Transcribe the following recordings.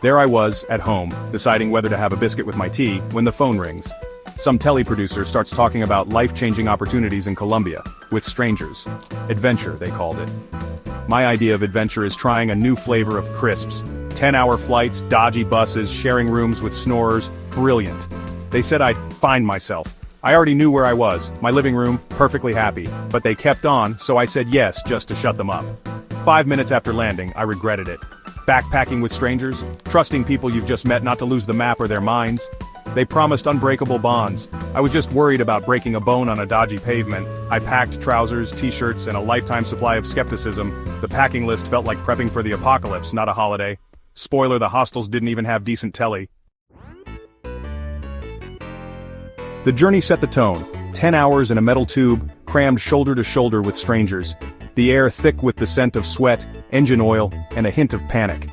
There I was, at home, deciding whether to have a biscuit with my tea, when the phone rings. Some teleproducer starts talking about life-changing opportunities in Colombia, with strangers. Adventure, they called it. My idea of adventure is trying a new flavor of crisps. 10-hour flights, dodgy buses, sharing rooms with snorers, brilliant. They said I'd find myself. I already knew where I was, my living room, perfectly happy, but they kept on, so I said yes just to shut them up. 5 minutes after landing, I regretted it. Backpacking with strangers, trusting people you've just met not to lose the map or their minds. They promised unbreakable bonds. I was just worried about breaking a bone on a dodgy pavement. I packed trousers, t-shirts, and a lifetime supply of skepticism. The packing list felt like prepping for the apocalypse, not a holiday. Spoiler, the hostels didn't even have decent telly. The journey set the tone. 10 hours in a metal tube, crammed shoulder to shoulder with strangers. The air thick with the scent of sweat, engine oil, and a hint of panic.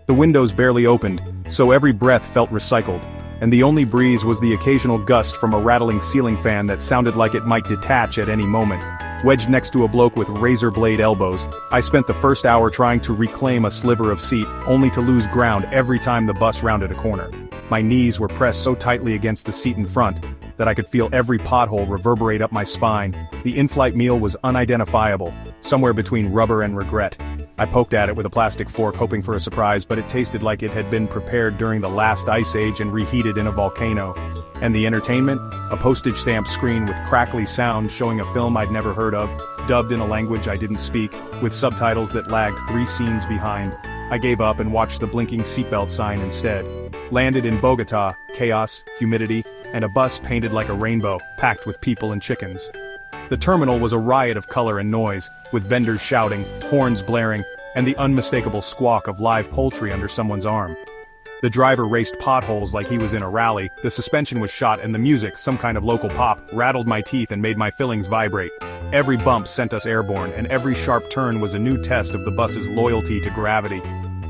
The windows barely opened, so every breath felt recycled, and the only breeze was the occasional gust from a rattling ceiling fan that sounded like it might detach at any moment. Wedged next to a bloke with razor blade elbows, I spent the first hour trying to reclaim a sliver of seat, only to lose ground every time the bus rounded a corner. My knees were pressed so tightly against the seat in front that I could feel every pothole reverberate up my spine. The in-flight meal was unidentifiable, somewhere between rubber and regret. I poked at it with a plastic fork hoping for a surprise, but it tasted like it had been prepared during the last ice age and reheated in a volcano. And the entertainment? A postage stamp screen with crackly sound showing a film I'd never heard of, dubbed in a language I didn't speak, with subtitles that lagged 3 scenes behind. I gave up and watched the blinking seatbelt sign instead. Landed in Bogota, chaos, humidity, and a bus painted like a rainbow, packed with people and chickens. The terminal was a riot of color and noise, with vendors shouting, horns blaring, and the unmistakable squawk of live poultry under someone's arm. The driver raced potholes like he was in a rally, the suspension was shot and the music, some kind of local pop, rattled my teeth and made my fillings vibrate. Every bump sent us airborne, and every sharp turn was a new test of the bus's loyalty to gravity.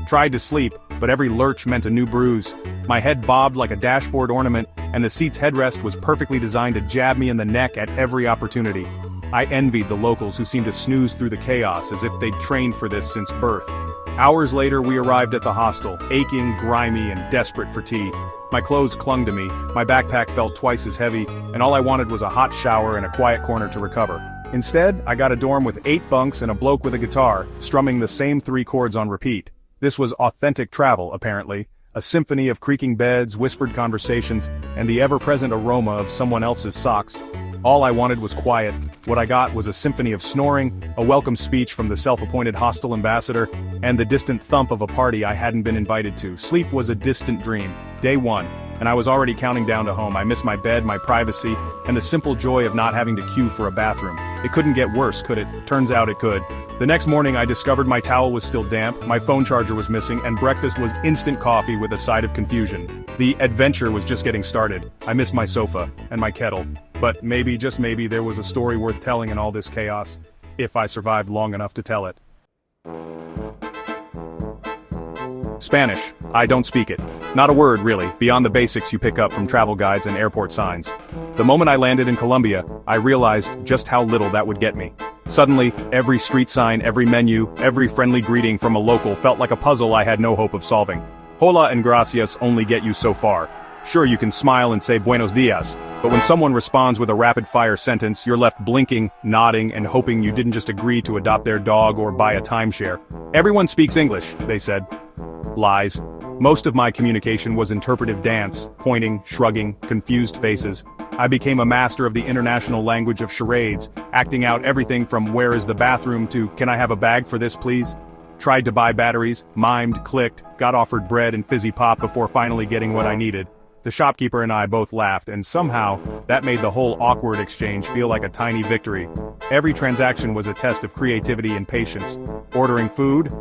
Tried to sleep, but every lurch meant a new bruise. My head bobbed like a dashboard ornament, and the seat's headrest was perfectly designed to jab me in the neck at every opportunity. I envied the locals who seemed to snooze through the chaos as if they'd trained for this since birth. Hours later we arrived at the hostel, aching, grimy, and desperate for tea. My clothes clung to me, my backpack felt twice as heavy, and all I wanted was a hot shower and a quiet corner to recover. Instead, I got a dorm with 8 bunks and a bloke with a guitar, strumming the same 3 chords on repeat. This was authentic travel, apparently. A symphony of creaking beds, whispered conversations, and the ever-present aroma of someone else's socks. All I wanted was quiet. What I got was a symphony of snoring, a welcome speech from the self-appointed hostel ambassador, and the distant thump of a party I hadn't been invited to. Sleep was a distant dream. Day 1, and I was already counting down to home. I missed my bed, my privacy, and the simple joy of not having to queue for a bathroom. It couldn't get worse, could it? Turns out it could. The next morning I discovered my towel was still damp, my phone charger was missing, and breakfast was instant coffee with a side of confusion. The adventure was just getting started. I missed my sofa, and my kettle. But maybe, just maybe, there was a story worth telling in all this chaos, if I survived long enough to tell it. Spanish. I don't speak it. Not a word, really, beyond the basics you pick up from travel guides and airport signs. The moment I landed in Colombia, I realized just how little that would get me. Suddenly, every street sign, every menu, every friendly greeting from a local felt like a puzzle I had no hope of solving. Hola and gracias only get you so far. Sure, you can smile and say buenos dias, but when someone responds with a rapid-fire sentence, you're left blinking, nodding, and hoping you didn't just agree to adopt their dog or buy a timeshare. Everyone speaks English, they said. Lies. Most of my communication was interpretive dance, pointing, shrugging, confused faces. I became a master of the international language of charades, acting out everything from where is the bathroom to can I have a bag for this please? Tried to buy batteries, mimed, clicked, got offered bread and fizzy pop before finally getting what I needed. The shopkeeper and I both laughed, and somehow, that made the whole awkward exchange feel like a tiny victory. Every transaction was a test of creativity and patience. Ordering food?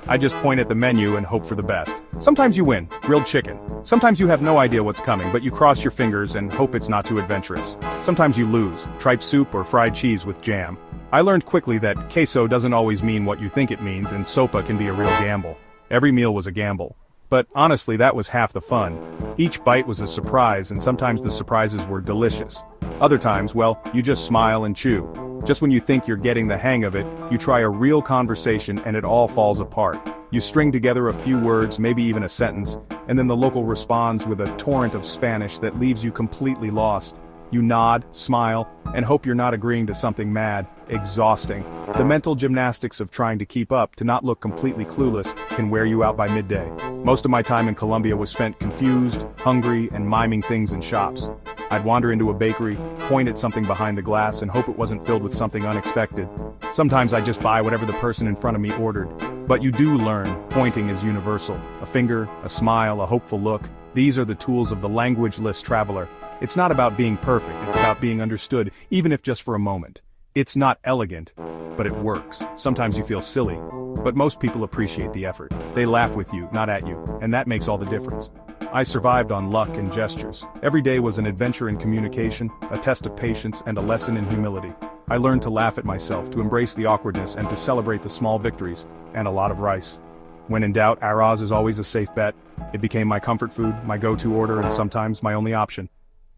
I just point at the menu and hope for the best. Sometimes you win, grilled chicken. Sometimes you have no idea what's coming, but you cross your fingers and hope it's not too adventurous. Sometimes you lose, tripe soup or fried cheese with jam. I learned quickly that queso doesn't always mean what you think it means, and sopa can be a real gamble. Every meal was a gamble. But honestly, that was half the fun. Each bite was a surprise, and sometimes the surprises were delicious. Other times, well, you just smile and chew. Just when you think you're getting the hang of it, you try a real conversation and it all falls apart. You string together a few words, maybe even a sentence, and then the local responds with a torrent of Spanish that leaves you completely lost. You nod, smile, and hope you're not agreeing to something mad. Exhausting. The mental gymnastics of trying to keep up to not look completely clueless can wear you out by midday. Most of my time in Colombia was spent confused, hungry, and miming things in shops. I'd wander into a bakery, point at something behind the glass and hope it wasn't filled with something unexpected. Sometimes I'd just buy whatever the person in front of me ordered. But you do learn, pointing is universal. A finger, a smile, a hopeful look. These are the tools of the languageless traveler. It's not about being perfect, it's about being understood, even if just for a moment. It's not elegant, but it works. Sometimes you feel silly, but most people appreciate the effort. They laugh with you, not at you, and that makes all the difference. I survived on luck and gestures. Every day was an adventure in communication, a test of patience, and a lesson in humility. I learned to laugh at myself, to embrace the awkwardness, and to celebrate the small victories, and a lot of rice. When in doubt, arroz is always a safe bet. It became my comfort food, my go-to order, and sometimes my only option.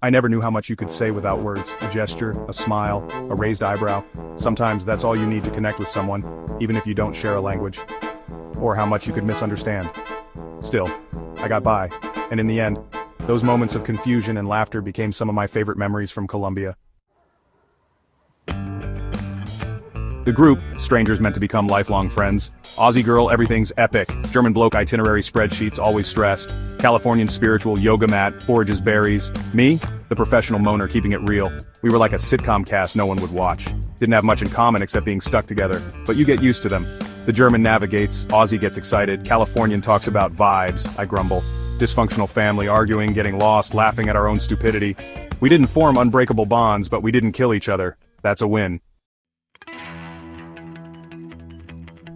I never knew how much you could say without words. A gesture, a smile, a raised eyebrow. Sometimes that's all you need to connect with someone, even if you don't share a language. Or how much you could misunderstand. Still, I got by, and in the end, those moments of confusion and laughter became some of my favorite memories from Colombia. The group, strangers meant to become lifelong friends. Aussie girl, everything's epic. German bloke, itinerary spreadsheets, always stressed. Californian spiritual, yoga mat, forages berries. Me, the professional moaner, keeping it real. We were like a sitcom cast no one would watch. Didn't have much in common except being stuck together, but you get used to them. The German navigates, Aussie gets excited, Californian talks about vibes, I grumble. Dysfunctional family, arguing, getting lost, laughing at our own stupidity. We didn't form unbreakable bonds, but we didn't kill each other. That's a win.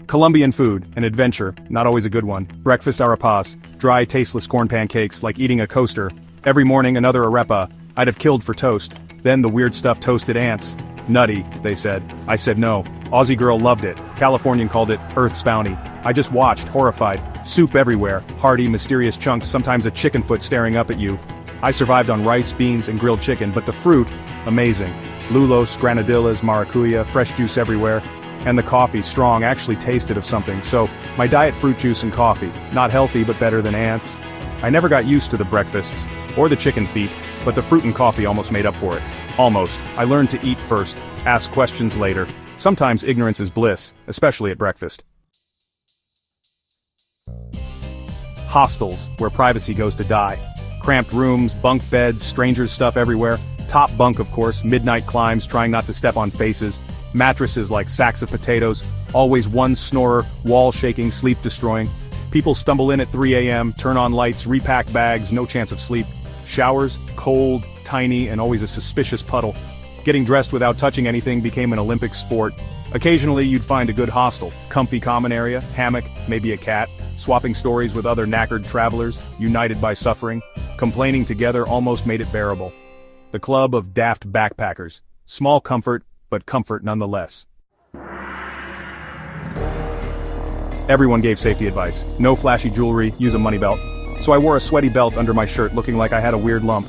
Colombian food, an adventure, not always a good one. Breakfast arepas, dry, tasteless corn pancakes, like eating a coaster. Every morning another arepa, I'd have killed for toast. Then the weird stuff toasted ants. Nutty, they said. I said no. Aussie girl loved it. Californian called it Earth's bounty. I just watched, horrified. Soup everywhere, hearty, mysterious chunks, sometimes a chicken foot staring up at you. I survived on rice, beans, and grilled chicken, but the fruit, amazing. Lulos, granadillas, maracuya, fresh juice everywhere. And the coffee, strong, actually tasted of something, so my diet fruit juice and coffee, not healthy but better than ants. I never got used to the breakfasts, or the chicken feet, but the fruit and coffee almost made up for it. Almost. I learned to eat first, ask questions later. Sometimes ignorance is bliss, especially at breakfast. Hostels, where privacy goes to die. Cramped rooms, bunk beds, strangers stuff everywhere. Top bunk of course, midnight climbs, trying not to step on faces. Mattresses like sacks of potatoes, always one snorer, wall shaking, sleep destroying. People stumble in at 3 a.m., turn on lights, repack bags, no chance of sleep. Showers, cold, tiny, and always a suspicious puddle. Getting dressed without touching anything became an Olympic sport. Occasionally you'd find a good hostel, comfy common area, hammock, maybe a cat, swapping stories with other knackered travelers, united by suffering. Complaining together almost made it bearable. The club of daft backpackers. Small comfort, but comfort nonetheless. Everyone gave safety advice. No flashy jewelry, use a money belt. So I wore a sweaty belt under my shirt looking like I had a weird lump.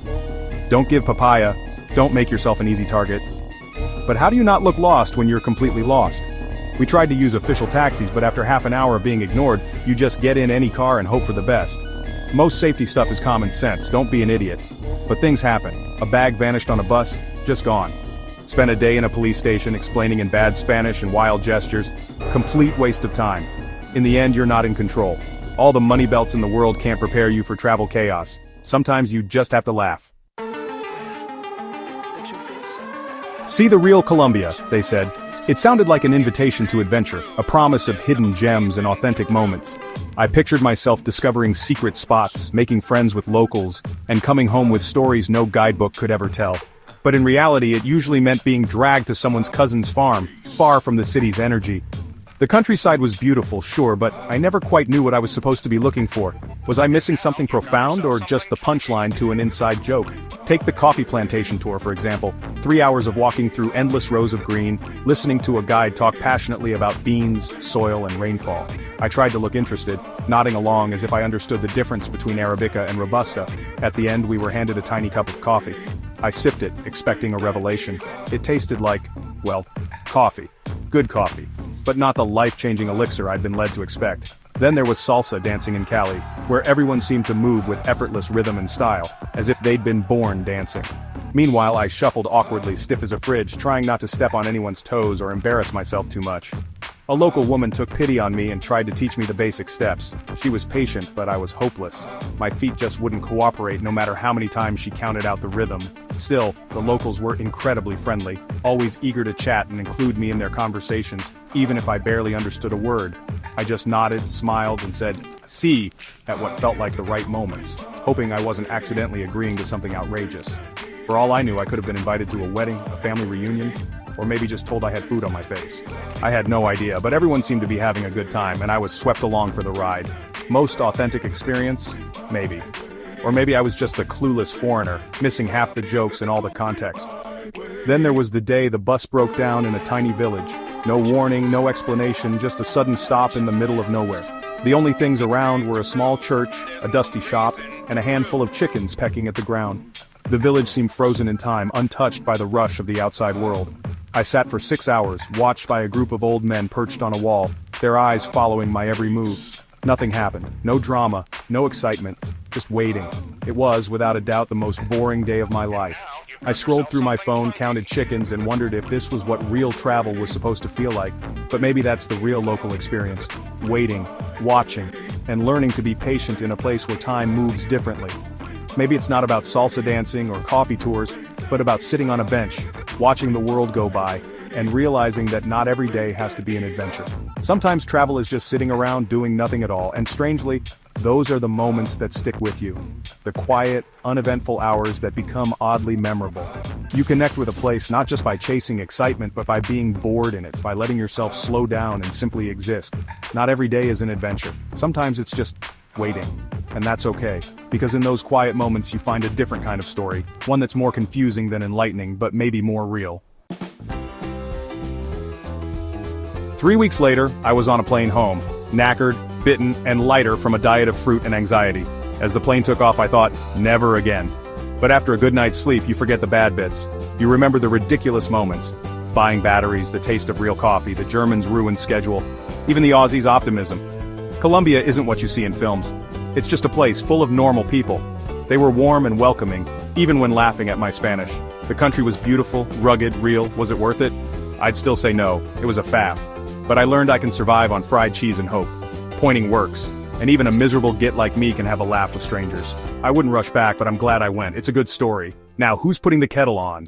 Don't give papaya, don't make yourself an easy target. But how do you not look lost when you're completely lost? We tried to use official taxis, but after half an hour of being ignored, you just get in any car and hope for the best. Most safety stuff is common sense, don't be an idiot. But things happen. A bag vanished on a bus, just gone. Spent a day in a police station explaining in bad Spanish and wild gestures. Complete waste of time. In the end, you're not in control. All the money belts in the world can't prepare you for travel chaos. Sometimes you just have to laugh. See the real Colombia, they said. It sounded like an invitation to adventure, a promise of hidden gems and authentic moments. I pictured myself discovering secret spots, making friends with locals, and coming home with stories no guidebook could ever tell. But in reality it usually meant being dragged to someone's cousin's farm, far from the city's energy. The countryside was beautiful, sure, but I never quite knew what I was supposed to be looking for. Was I missing something profound, or just the punchline to an inside joke? Take the coffee plantation tour, for example. 3 hours of walking through endless rows of green, listening to a guide talk passionately about beans, soil, and rainfall. I tried to look interested, nodding along as if I understood the difference between Arabica and Robusta. At the end, we were handed a tiny cup of coffee. I sipped it, expecting a revelation. It tasted like, well, coffee. Good coffee. But not the life-changing elixir I'd been led to expect. Then there was salsa dancing in Cali, where everyone seemed to move with effortless rhythm and style, as if they'd been born dancing. Meanwhile, I shuffled awkwardly, stiff as a fridge, trying not to step on anyone's toes or embarrass myself too much. A local woman took pity on me and tried to teach me the basic steps. She was patient, but I was hopeless. My feet just wouldn't cooperate no matter how many times she counted out the rhythm. Still, the locals were incredibly friendly, always eager to chat and include me in their conversations, even if I barely understood a word. I just nodded, smiled, and said, "Si," at what felt like the right moments, hoping I wasn't accidentally agreeing to something outrageous. For all I knew, I could have been invited to a wedding, a family reunion, or maybe just told I had food on my face. I had no idea, but everyone seemed to be having a good time, and I was swept along for the ride. Most authentic experience? Maybe. Or maybe I was just the clueless foreigner, missing half the jokes and all the context. Then there was the day the bus broke down in a tiny village. No warning, no explanation, just a sudden stop in the middle of nowhere. The only things around were a small church, a dusty shop, and a handful of chickens pecking at the ground. The village seemed frozen in time, untouched by the rush of the outside world. I sat for 6 hours, watched by a group of old men perched on a wall, their eyes following my every move. Nothing happened. No drama, no excitement, just waiting. It was, without a doubt, the most boring day of my life. I scrolled through my phone, counted chickens, and wondered if this was what real travel was supposed to feel like. But maybe that's the real local experience. Waiting, watching, and learning to be patient in a place where time moves differently. Maybe it's not about salsa dancing or coffee tours, but about sitting on a bench, watching the world go by, and realizing that not every day has to be an adventure. Sometimes travel is just sitting around doing nothing at all, and strangely, those are the moments that stick with you. The quiet, uneventful hours that become oddly memorable. You connect with a place not just by chasing excitement, but by being bored in it, by letting yourself slow down and simply exist. Not every day is an adventure. Sometimes it's just waiting. And that's okay, because in those quiet moments you find a different kind of story, one that's more confusing than enlightening, but maybe more real. 3 weeks later, I was on a plane home, knackered, bitten, and lighter from a diet of fruit and anxiety. As the plane took off, I thought, never again. But after a good night's sleep, you forget the bad bits. You remember the ridiculous moments. Buying batteries, the taste of real coffee, the Germans' ruined schedule, even the Aussies' optimism. Colombia isn't what you see in films. It's just a place full of normal people. They were warm and welcoming, even when laughing at my Spanish. The country was beautiful, rugged, real. Was it worth it? I'd still say no, it was a faff. But I learned I can survive on fried cheese and hope. Pointing works. And even a miserable git like me can have a laugh with strangers. I wouldn't rush back, but I'm glad I went. It's a good story. Now, who's putting the kettle on?